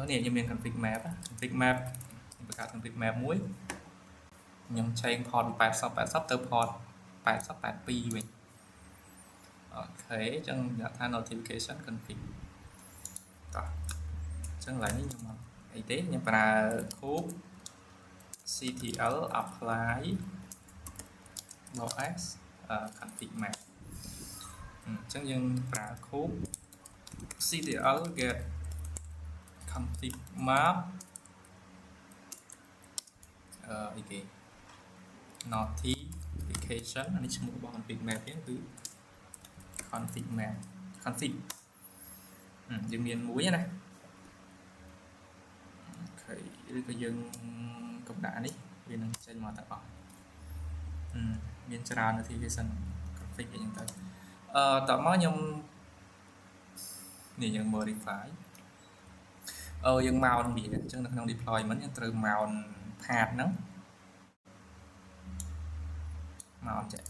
នេះខ្ញុំមាន config map បង្កើត config map មួយខ្ញុំ change port ពី80 ទៅ port 80 82វិញ អូខេចឹងដាក់ថា notification config តោះចឹងឡើយនេះខ្ញុំមកអីទេខ្ញុំប្រើ kube ctl apply .s config map អញ្ចឹងយើងប្រើ kube ctl get config map អីគេ notification អានេះឈ្មោះរបស់ config map ហ្នឹងគឺ config map config យើងមានមួយណាអូខេឬក៏យើងកំដាក់នេះវានឹងចេញមកទាំងអស់មានច្រើន notification config អីចឹងទៅតោះមកខ្ញុំនេះយើង modify យើង mount វាអញ្ចឹងនៅក្នុង deployment យើងត្រូវ mount path ហ្នឹង mount ចេះ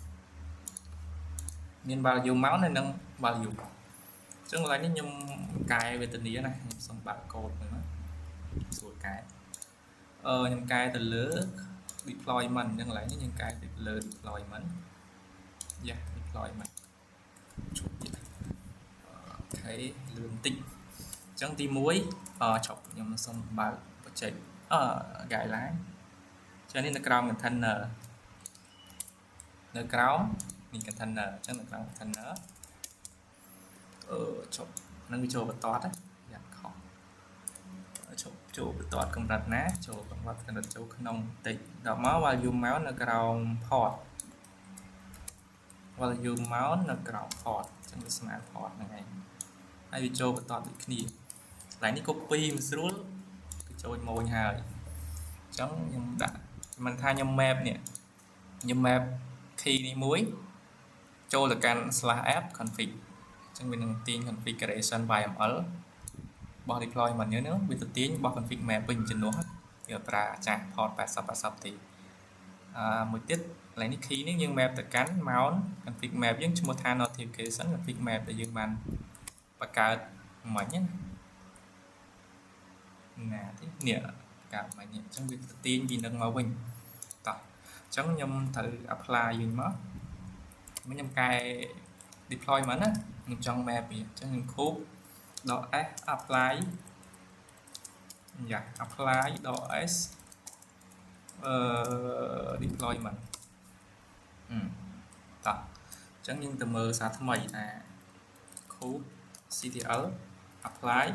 មាន value mount នៅនឹង value អញ្ចឹងកន្លែងនេះខ្ញុំកែវេទនាណាខ្ញុំសុំបើក code ហ្នឹងស្រួលកែខ្ញុំកែទៅលើ deployment អញ្ចឹងកន្លែងនេះយើងកែទៅលើ deployment deployment ជុំទៀតអូខេលឿនតិចអញ្ចឹងទី1ឈប់ខ្ញុំសុំបើក project guideline ចឹងនេះនៅក្រោម container នៅក្រោមនេះ container អញ្ចឹងនៅក្រោម container ឈប់នឹងវាចូលបន្ទាត់យ៉ាងខុសឈប់ចូលបន្ទាត់កម្រិតណាចូលកម្រិតចូលក្នុងបន្តិចដល់មក value mount នៅក្រោម port value mount នៅក្រោម port អញ្ចឹងវាស្មើ port ហ្នឹងឯងហើយវាចូលបន្ទាត់ដូចគ្នាកន្លែងនេះ copy មិនស្រួលគឺចូលម៉ូចហើយអញ្ចឹងខ្ញុំដាក់មិនថាខ្ញុំ map នេះខ្ញុំ map key នេះមួយចូលទៅកាន់ /app config អញ្ចឹងវានឹងទាញ configuration YML របស់ deployment យើងហ្នឹងវាទៅទាញរបស់ config map វិញជំនួសវាប្រើចាស់ port 80ទេមួយទៀតកន្លែងនេះ key នេះយើង map ទៅកាន់ mount config map យើងឈ្មោះថា notification config map ដែលយើងបានបង្កើតមិញណាទេនេះកើតមិញអញ្ចឹងវាទៅទាញពីនឹងមកវិញតោះអញ្ចឹងខ្ញុំត្រូវ apply យើងមកខ្ញុំកែ deployment ណាខ្ញុំចង់ map វាអញ្ចឹងខ្ញុំ kube .s apply apply .s deployment តោះអញ្ចឹងយើងទៅមើលសារថ្មីថា kube ctl apply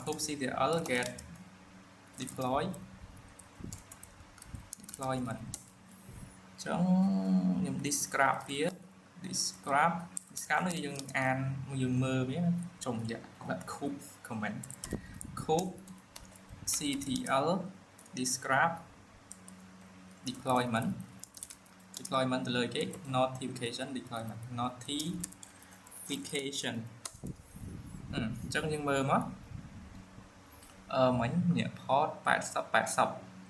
kube ctl get deployment អញ្ចឹងខ្ញុំ describe វា describe នេះយើងអានយើងមើលវាចុំយ៉ាដាក់ kube comment kube ctl describe deployment ទៅលើគេ notification deployment notification អញ្ចឹងយើងមើលមកមិញនេះ port 80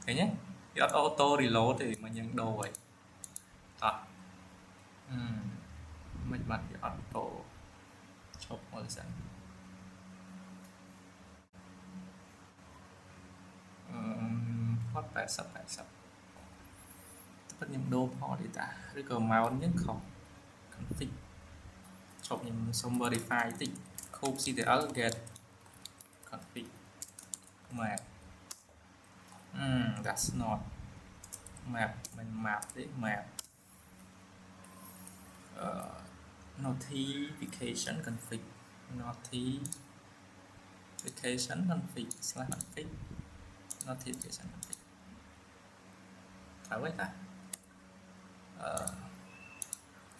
ឃើញទេវាអត់ auto reload ទេមិញយើងដូរហើយតោះមិនបាត់វាអត់ auto ឈប់មើលសិនport 80តែពិតខ្ញុំដូរ port ទេតាឬក៏ mount ហ្នឹងខុស config ឈប់ខ្ញុំសុំ verify តិច kube ctl get config map that's not map មិន map ទេ map notification config notification config /config notification config ត្រូវហើយតា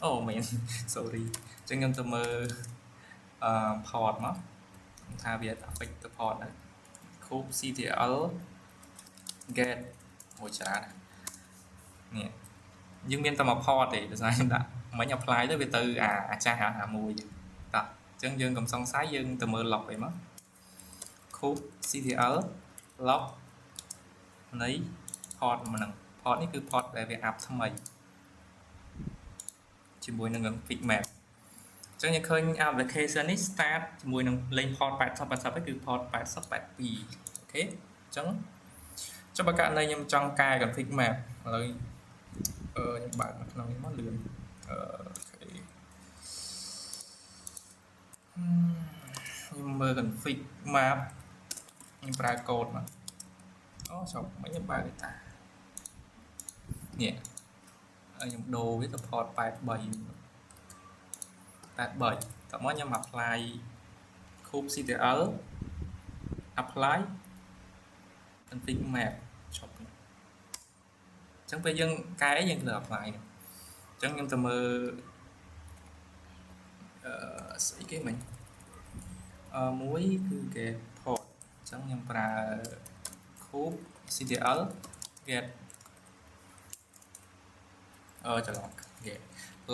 អូមែន sorry អញ្ចឹងខ្ញុំទៅមើលport មកថាវា affect ទៅ port ហ្នឹង kube ctl get មួយច្រើននេះយើងមានតែមួយ port ទេដោយសារខ្ញុំដាក់មិញ apply ទៅវាទៅអាចាស់អាមួយតោះអញ្ចឹងយើងកុំសង្ស័យយើងទៅមើល log ឯមក kube ctl log នៃ port មួយហ្នឹង port នេះគឺ port ដែលវា up ថ្មីជាមួយនឹង config map អញ្ចឹងយើងឃើញ application នេះ start ជាមួយនឹងលេខ port 80គឺ port 8082អូខេអញ្ចឹងចុះបើករណីខ្ញុំចង់កែ config map ឥឡូវខ្ញុំបើកនៅក្នុងនេះមកលឿន nhưng mà config map nhưngប្រើកូដមកអូចប់មិនខ្ញុំបើកទេតានេះខ្ញុំដូរវាទៅ port 83តមកខ្ញុំ apply cube ctl apply config map ចប់អញ្ចឹងពេលយើងកែយើងត្រូវ apply អញ្ចឹងខ្ញុំទៅមើលស្អីគេមិញមួយគឺគេ port អញ្ចឹងខ្ញុំប្រើ cube ctl get ច្រឡំ get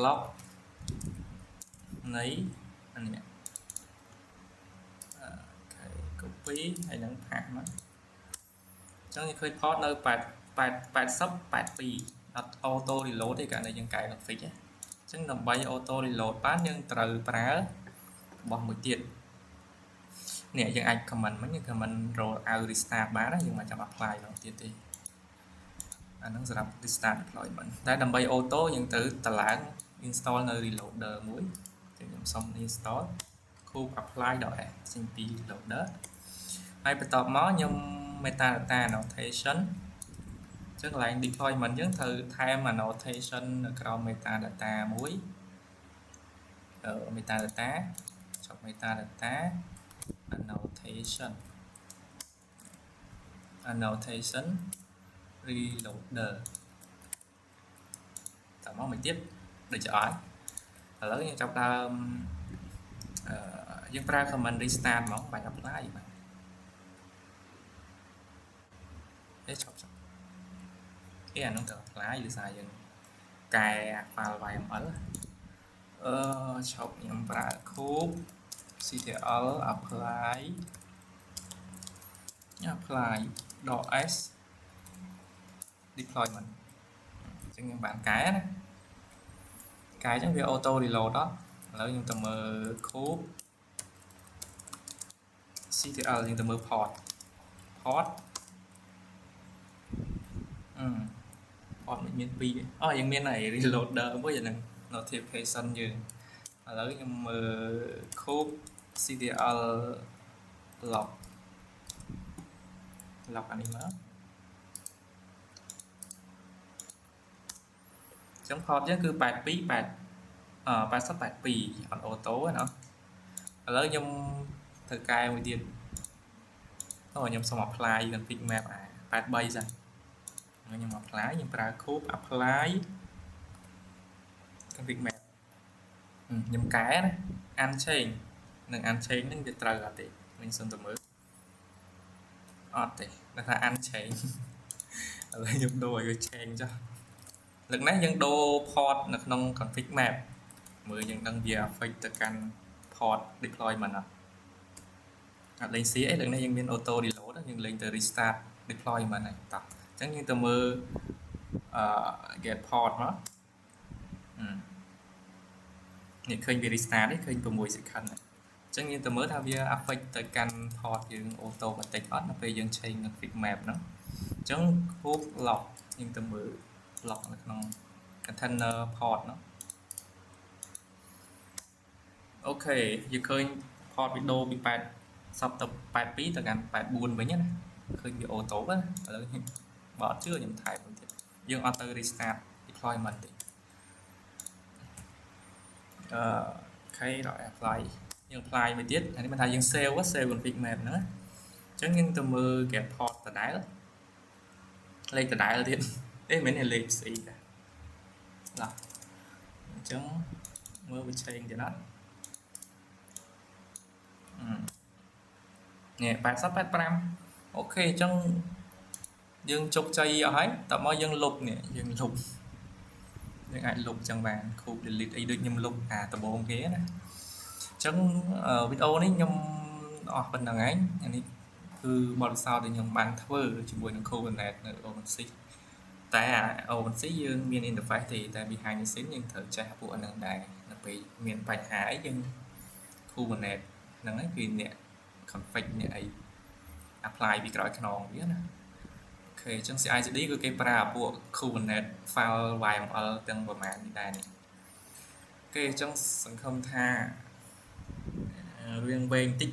log នៃអានេះcopy ហើយនឹងផាកមកអញ្ចឹងឃើញ port នៅ8082អត់ auto reload ទេកាលណាយើងកែ config អញ្ចឹងដើម្បី auto reload បានយើងត្រូវប្រើរបស់មួយទៀតនេះយើងអាច comment មិញ comment roll out restart បានយើងមិនចាំ apply ដល់ទៀតទេអាហ្នឹងសម្រាប់ restart deployment តែដើម្បី auto យើងត្រូវតម្លើង install នៅ reloader មួយខ្ញុំសុំ install cube apply.s ចេញពី reloader ហើយបន្ទាប់មកខ្ញុំ metadata annotation អញ្ចឹងកន្លែង deployment យើងត្រូវថែម annotation នៅក្រោម metadata មួយmetadata ចុច metadata annotation reloader តើមកមួយទៀតដូចជាអត់ឥឡូវយើងចាប់ដើមយើងប្រើ command restart ហ្មងបាច់ apply បាទចប់អានោះទៅ apply ដោយសារយើងកែ file YML ឈប់ខ្ញុំប្រើ cube ctl apply .s deployment អញ្ចឹងខ្ញុំបានកែណាកែអញ្ចឹងវា auto reload ដល់ឥឡូវខ្ញុំទៅមើល cube ctl យើងទៅមើល port មិនមាន2យើងមានហើយ reloader មួយអាហ្នឹង notification យើងឥឡូវខ្ញុំមើល cube ctl log អានេះមកអញ្ចឹង port យើងគឺ82អត់ auto ទេណាឥឡូវខ្ញុំធ្វើកែមួយទៀតខ្ញុំសុំ apply config map 83សិនខ្ញុំ apply ខ្ញុំប្រើ cube apply config map ខ្ញុំកែណា unchain នឹង unchain ហ្នឹងវាត្រូវអត់ទេខ្ញុំសុំទៅមើលអត់ទេគាត់ថា unchain ឥឡូវខ្ញុំដូរឲ្យវា change ចុះលើកនេះយើងដូរ port នៅក្នុង config map មើលយើងដឹងវា affect ទៅកាន់ port deployment អត់លេង C អីលើកនេះយើងមាន auto reload យើងលេងទៅ restart deployment ហើយតោះអញ្ចឹងយើងទៅមើលget port មកនេះឃើញវា restart ទេឃើញ6 second អញ្ចឹងយើងទៅមើលថាវា affect ទៅកាន់ port យើង automatic អត់នៅពេលយើង change config map ហ្នឹងអញ្ចឹង cube log យើងទៅមើល log នៅក្នុង container port ហ្នឹងអូខេយើងឃើញ port វីដេអូពី80ទៅ82ទៅកាន់84វិញណាឃើញវា auto ណាឥឡូវបើអត់ជឿខ្ញុំថែមមួយទៀតយើងអត់ទៅ restart deployment ទេOK ដល់ apply យើង apply មួយទៀតអានេះមិនថាយើង save config map ហ្នឹងអញ្ចឹងយើងទៅមើល get port ដដែលលេខដដែលទៀតមិនមែនលេខស្អីទេឡោះអញ្ចឹងមើលវាឆេងទៀតណានេះ8085អូខេអញ្ចឹងយើងជោគជ័យអស់ហើយតើមកយើងលុបនេះយើងអាចលុបអញ្ចឹងបាន cube delete អីដូចខ្ញុំលុបដំបូងគេណាអញ្ចឹងវីដេអូនេះខ្ញុំអស់ប៉ុណ្្នឹងឯងអានេះគឺបទពិសោធន៍ដែលខ្ញុំបានធ្វើជាមួយនឹង Kubernetes នៅ OpenShift តែ OpenShift យើងមាន interface ទេតែ behind the scene យើងត្រូវចេះពួកអាហ្នឹងដែរនៅពេលមានបញ្ហាអីយើង Kubernetes ហ្នឹងឯងគឺអ្នក config អ្នកអី apply ពីក្រោយខ្នងវាណាអូខេអញ្ចឹង CI/CD គឺគេប្រើពួក Kubernetes file YML ទាំងប្រមាណនេះដែរនេះអូខេអញ្ចឹងសង្ឃឹមថា រឿងវែងតិច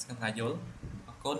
ស្គនថាយល់អរគុណ